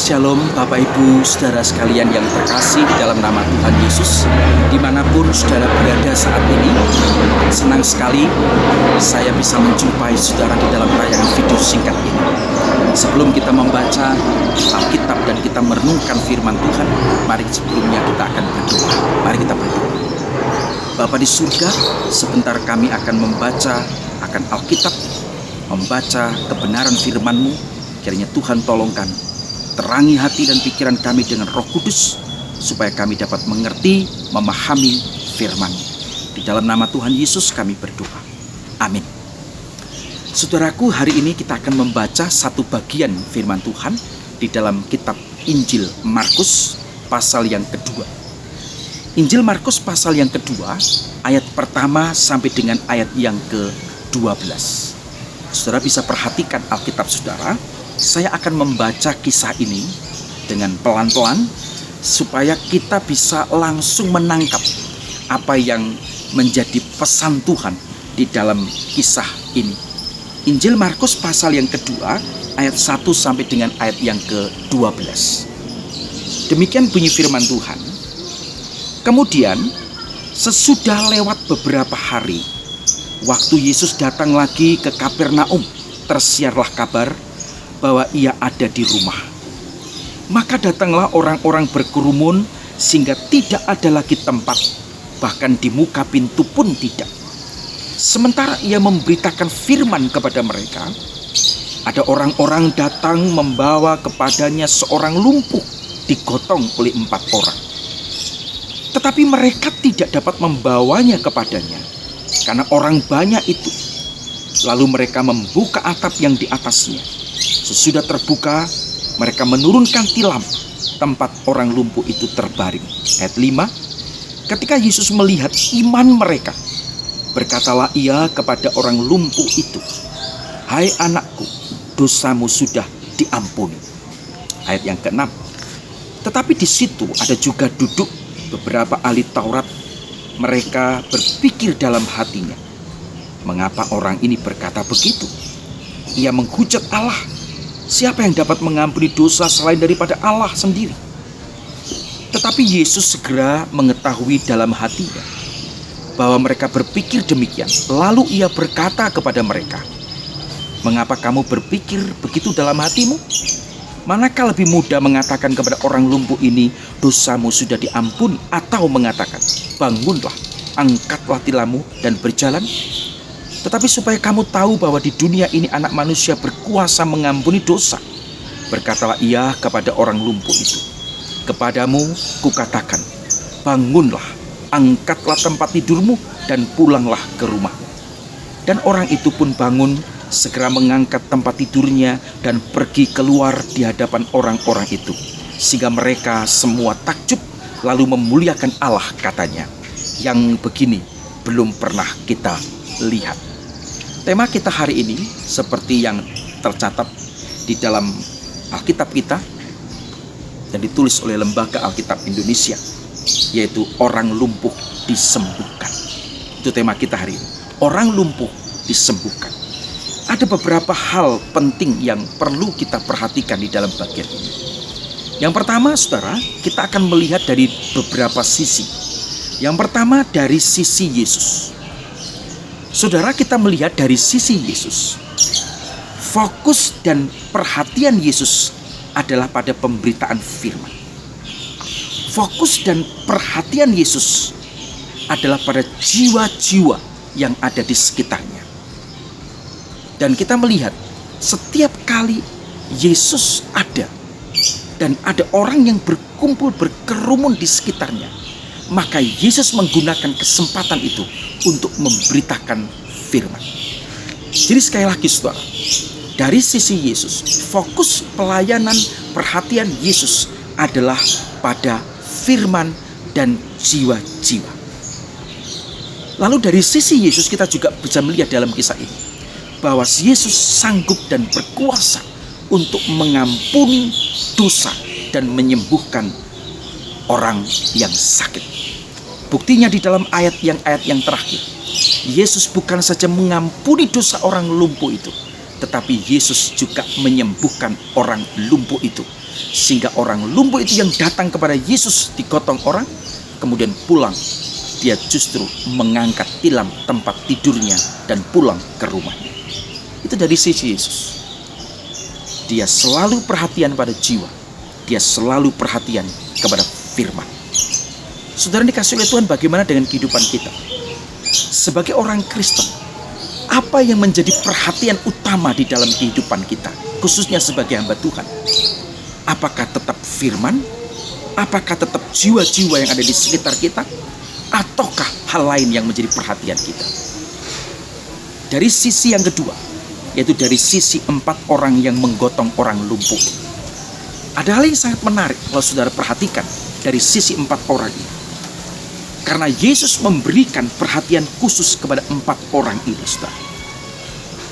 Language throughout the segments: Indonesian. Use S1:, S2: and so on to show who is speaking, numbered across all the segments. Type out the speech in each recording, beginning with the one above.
S1: Shalom Bapak Ibu Saudara sekalian yang terkasih di dalam nama Tuhan Yesus. Dimanapun saudara berada saat ini, senang sekali saya bisa menjumpai saudara di dalam tayangan video singkat ini. Sebelum kita membaca Alkitab dan kita merenungkan firman Tuhan, mari sebelumnya kita akan berdoa. Mari kita berdoa. Bapa di surga, sebentar kami akan membaca akan Alkitab, membaca kebenaran firman-Mu. Kiranya Tuhan tolongkan, terangi hati dan pikiran kami dengan Roh Kudus, supaya kami dapat mengerti, memahami firman. Di dalam nama Tuhan Yesus kami berdoa. Amin. Saudaraku, hari ini kita akan membaca satu bagian firman Tuhan di dalam kitab Injil Markus pasal yang kedua. Injil Markus pasal yang kedua, ayat pertama sampai dengan ayat yang ke-12. Saudara bisa perhatikan Alkitab saudara. Saya akan membaca kisah ini dengan pelan-pelan supaya kita bisa langsung menangkap apa yang menjadi pesan Tuhan di dalam kisah ini. Injil Markus pasal yang kedua ayat 1 sampai dengan ayat yang ke-12. Demikian bunyi firman Tuhan. Kemudian sesudah lewat beberapa hari, waktu Yesus datang lagi ke Kapernaum, tersiarlah kabar bahwa ia ada di rumah. Maka datanglah orang-orang berkerumun sehingga tidak ada lagi tempat, bahkan di muka pintu pun tidak. Sementara ia memberitakan firman kepada mereka, ada orang-orang datang membawa kepadanya seorang lumpuh digotong oleh 4 orang. Tetapi mereka tidak dapat membawanya kepadanya karena orang banyak itu. Lalu mereka membuka atap yang di atasnya. Sesudah terbuka, mereka menurunkan tilam tempat orang lumpuh itu terbaring. Ayat 5, ketika Yesus melihat iman mereka, berkatalah ia kepada orang lumpuh itu, "Hai anakku, dosamu sudah diampuni." Ayat yang ke-6, tetapi di situ ada juga duduk beberapa ahli Taurat. Mereka berpikir dalam hatinya, mengapa orang ini berkata begitu? Ia menghujat Allah. Siapa yang dapat mengampuni dosa selain daripada Allah sendiri? Tetapi Yesus segera mengetahui dalam hatinya bahwa mereka berpikir demikian. Lalu ia berkata kepada mereka, "Mengapa kamu berpikir begitu dalam hatimu? Manakah lebih mudah mengatakan kepada orang lumpuh ini, dosamu sudah diampuni, atau mengatakan, bangunlah, angkatlah tilammu dan berjalan? Tetapi supaya kamu tahu bahwa di dunia ini anak manusia berkuasa mengampuni dosa." Berkatalah ia kepada orang lumpuh itu, "Kepadamu kukatakan, bangunlah, angkatlah tempat tidurmu dan pulanglah ke rumahmu." Dan orang itu pun bangun, segera mengangkat tempat tidurnya dan pergi keluar di hadapan orang-orang itu. Sehingga mereka semua takjub, lalu memuliakan Allah, katanya, "Yang begini belum pernah kita lihat." Tema kita hari ini seperti yang tercatat di dalam Alkitab kita dan ditulis oleh Lembaga Alkitab Indonesia, yaitu orang lumpuh disembuhkan. Itu tema kita hari ini, orang lumpuh disembuhkan. Ada beberapa hal penting yang perlu kita perhatikan di dalam bagian ini. Yang pertama, saudara, kita akan melihat dari beberapa sisi. Yang pertama dari sisi Yesus. Saudara, kita melihat dari sisi Yesus. Fokus dan perhatian Yesus adalah pada pemberitaan firman. Fokus dan perhatian Yesus adalah pada jiwa-jiwa yang ada di sekitarnya. Dan kita melihat setiap kali Yesus ada dan ada orang yang berkumpul berkerumun di sekitarnya, maka Yesus menggunakan kesempatan itu untuk memberitakan firman. Jadi sekali lagi saudara, dari sisi Yesus, fokus pelayanan perhatian Yesus adalah pada firman dan jiwa-jiwa. Lalu dari sisi Yesus kita juga bisa melihat dalam kisah ini bahwa Yesus sanggup dan berkuasa untuk mengampuni dosa dan menyembuhkan orang yang sakit. Buktinya di dalam ayat yang terakhir, Yesus bukan saja mengampuni dosa orang lumpuh itu, tetapi Yesus juga menyembuhkan orang lumpuh itu Sehingga orang lumpuh itu yang datang kepada Yesus digotong orang, kemudian pulang, dia justru mengangkat tilam tempat tidurnya dan pulang ke rumahnya. Itu dari sisi Yesus. Dia selalu perhatian pada jiwa. Dia selalu perhatian kepada firman. Saudara dikasih oleh Tuhan, bagaimana dengan kehidupan kita? Sebagai orang Kristen, apa yang menjadi perhatian utama di dalam kehidupan kita, khususnya sebagai hamba Tuhan? Apakah tetap firman? Apakah tetap jiwa-jiwa yang ada di sekitar kita? Ataukah hal lain yang menjadi perhatian kita? Dari sisi yang kedua, yaitu dari sisi 4 orang yang menggotong orang lumpuh. Ada hal yang sangat menarik kalau saudara perhatikan dari sisi 4 orang ini. Karena Yesus memberikan perhatian khusus kepada 4 orang ini, saudara.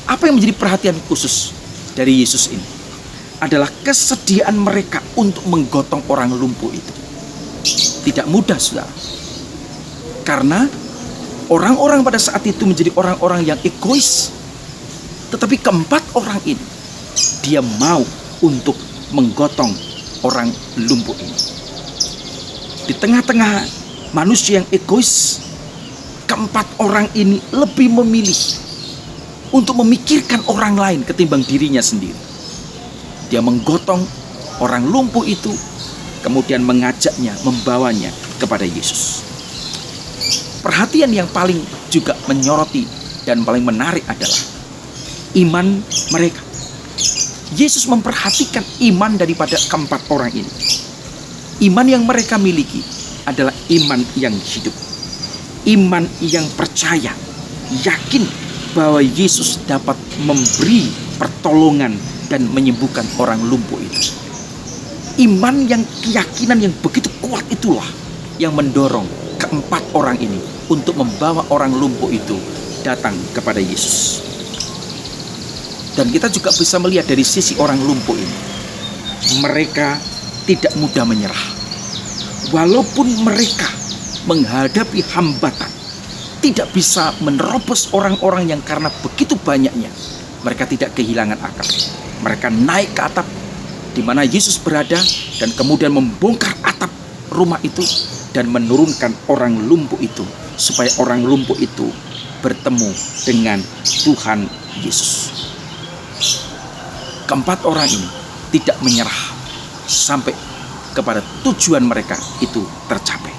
S1: Apa yang menjadi perhatian khusus dari Yesus ini? Adalah kesediaan mereka untuk menggotong orang lumpuh itu. Tidak mudah, saudara. Karena orang-orang pada saat itu menjadi orang-orang yang egois. Tetapi keempat orang ini, dia mau untuk menggotong orang lumpuh ini. Di tengah-tengah manusia yang egois, keempat orang ini lebih memilih untuk memikirkan orang lain ketimbang dirinya sendiri. Dia menggotong orang lumpuh itu, kemudian mengajaknya, membawanya kepada Yesus. Perhatian yang paling juga menyoroti dan paling menarik adalah iman mereka. Yesus memperhatikan iman daripada keempat orang ini. Iman yang mereka miliki adalah iman yang hidup. Iman yang percaya, yakin bahwa Yesus dapat memberi pertolongan dan menyembuhkan orang lumpuh itu. Iman yang, keyakinan yang begitu kuat itulah yang mendorong keempat orang ini untuk membawa orang lumpuh itu datang kepada Yesus. Dan kita juga bisa melihat dari sisi orang lumpuh ini, mereka tidak mudah menyerah. Walaupun mereka menghadapi hambatan, tidak bisa menerobos orang-orang yang karena begitu banyaknya, mereka tidak kehilangan akal. Mereka naik ke atap di mana Yesus berada dan kemudian membongkar atap rumah itu dan menurunkan orang lumpuh itu supaya orang lumpuh itu bertemu dengan Tuhan Yesus. Keempat orang ini tidak menyerah sampai kepada tujuan mereka itu tercapai.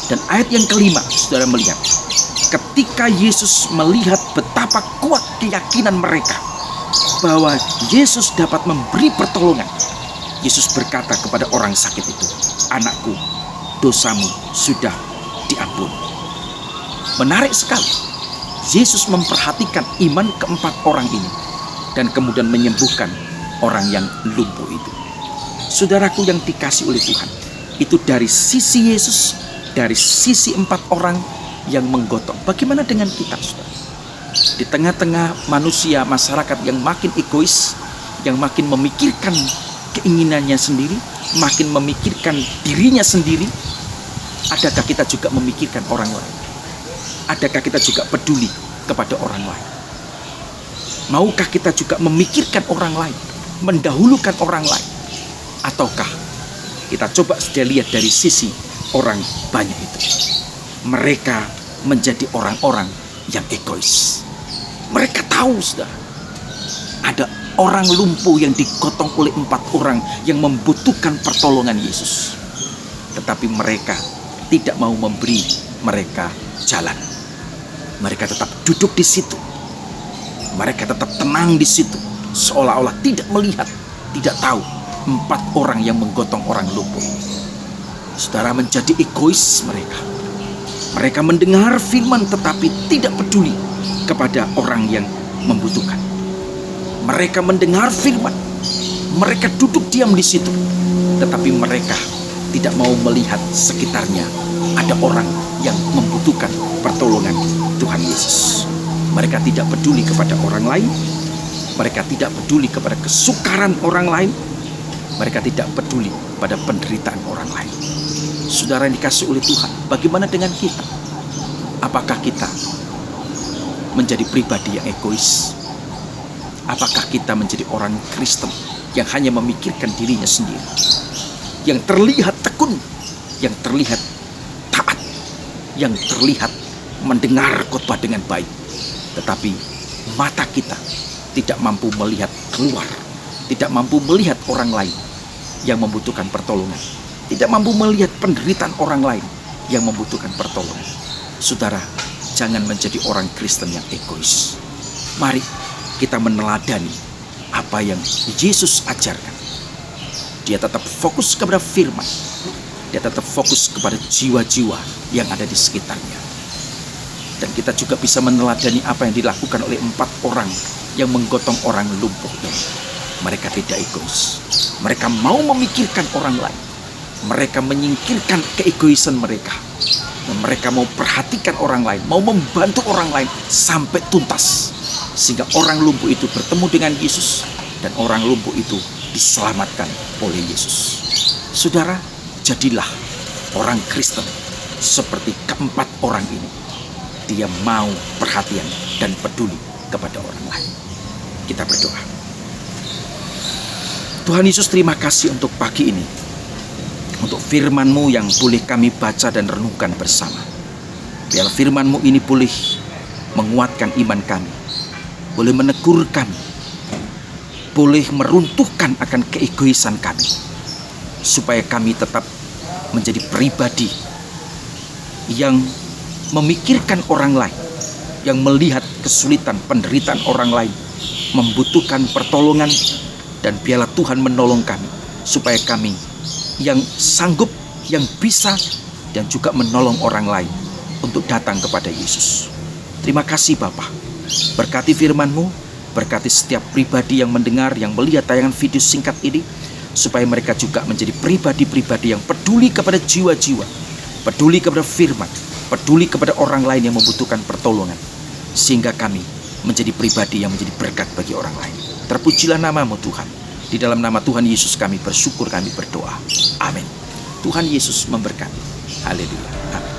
S1: Dan ayat yang kelima, saudara melihat, ketika Yesus melihat betapa kuat keyakinan mereka bahwa Yesus dapat memberi pertolongan, Yesus berkata kepada orang sakit itu, "Anakku, dosamu sudah diampuni." Menarik sekali, Yesus memperhatikan iman keempat orang ini dan kemudian menyembuhkan orang yang lumpuh itu. Saudaraku yang dikasih oleh Tuhan, itu dari sisi Yesus, dari sisi 4 orang yang menggotong. Bagaimana dengan kita, saudara? Di tengah-tengah manusia, masyarakat yang makin egois, yang makin memikirkan keinginannya sendiri, makin memikirkan dirinya sendiri, adakah kita juga memikirkan orang lain? Adakah kita juga peduli kepada orang lain? Maukah kita juga memikirkan orang lain, mendahulukan orang lain? Ataukah kita coba saja lihat dari sisi orang banyak itu? Mereka menjadi orang-orang yang egois. Mereka tahu, saudara, ada orang lumpuh yang digotong oleh 4 orang yang membutuhkan pertolongan Yesus. Tetapi mereka tidak mau memberi mereka jalan. Mereka tetap duduk di situ. Mereka tetap tenang di situ, seolah-olah tidak melihat, tidak tahu 4 orang yang menggotong orang lumpuh. Saudara, menjadi egois mereka. Mereka mendengar firman tetapi tidak peduli kepada orang yang membutuhkan. Mereka mendengar firman, mereka duduk diam di situ, tetapi mereka tidak mau melihat sekitarnya ada orang yang membutuhkan pertolongan Tuhan Yesus. Mereka tidak peduli kepada orang lain. Mereka tidak peduli kepada kesukaran orang lain. Mereka tidak peduli pada penderitaan orang lain. Saudara yang dikasih oleh Tuhan, bagaimana dengan kita? Apakah kita menjadi pribadi yang egois? Apakah kita menjadi orang Kristen yang hanya memikirkan dirinya sendiri, yang terlihat tekun, yang terlihat taat, yang terlihat mendengar khotbah dengan baik, tetapi mata kita tidak mampu melihat keluar, tidak mampu melihat orang lain yang membutuhkan pertolongan, tidak mampu melihat penderitaan orang lain yang membutuhkan pertolongan. Saudara, jangan menjadi orang Kristen yang egois. Mari kita meneladani apa yang Yesus ajarkan. Dia tetap fokus kepada firman. Dia tetap fokus kepada jiwa-jiwa yang ada di sekitarnya. Dan kita juga bisa meneladani apa yang dilakukan oleh 4 orang yang menggotong orang lumpuh ini. Mereka tidak egois. Mereka mau memikirkan orang lain. Mereka menyingkirkan keegoisan mereka. Dan mereka mau perhatikan orang lain, mau membantu orang lain sampai tuntas. Sehingga orang lumpuh itu bertemu dengan Yesus. Dan orang lumpuh itu diselamatkan oleh Yesus. Saudara, jadilah orang Kristen seperti keempat orang ini. Dia mau perhatian dan peduli kepada orang lain. Kita berdoa. Tuhan Yesus, terima kasih untuk pagi ini, untuk firman-Mu yang boleh kami baca dan renungkan bersama. Biar firman-Mu ini boleh menguatkan iman kami, boleh menegur kami, boleh meruntuhkan akan keegoisan kami, supaya kami tetap menjadi pribadi yang memikirkan orang lain, yang melihat kesulitan, penderitaan orang lain, membutuhkan pertolongan, dan biarlah Tuhan menolong kami, supaya kami yang sanggup, yang bisa, dan juga menolong orang lain untuk datang kepada Yesus. Terima kasih Bapa. Berkati firman-Mu, berkati setiap pribadi yang mendengar, yang melihat tayangan video singkat ini, supaya mereka juga menjadi pribadi-pribadi yang peduli kepada jiwa-jiwa, peduli kepada firman, peduli kepada orang lain yang membutuhkan pertolongan, sehingga kami menjadi pribadi yang menjadi berkat bagi orang lain. Terpujilah nama-Mu Tuhan. Di dalam nama Tuhan Yesus kami bersyukur, kami berdoa. Amin. Tuhan Yesus memberkati. Haleluya. Amin.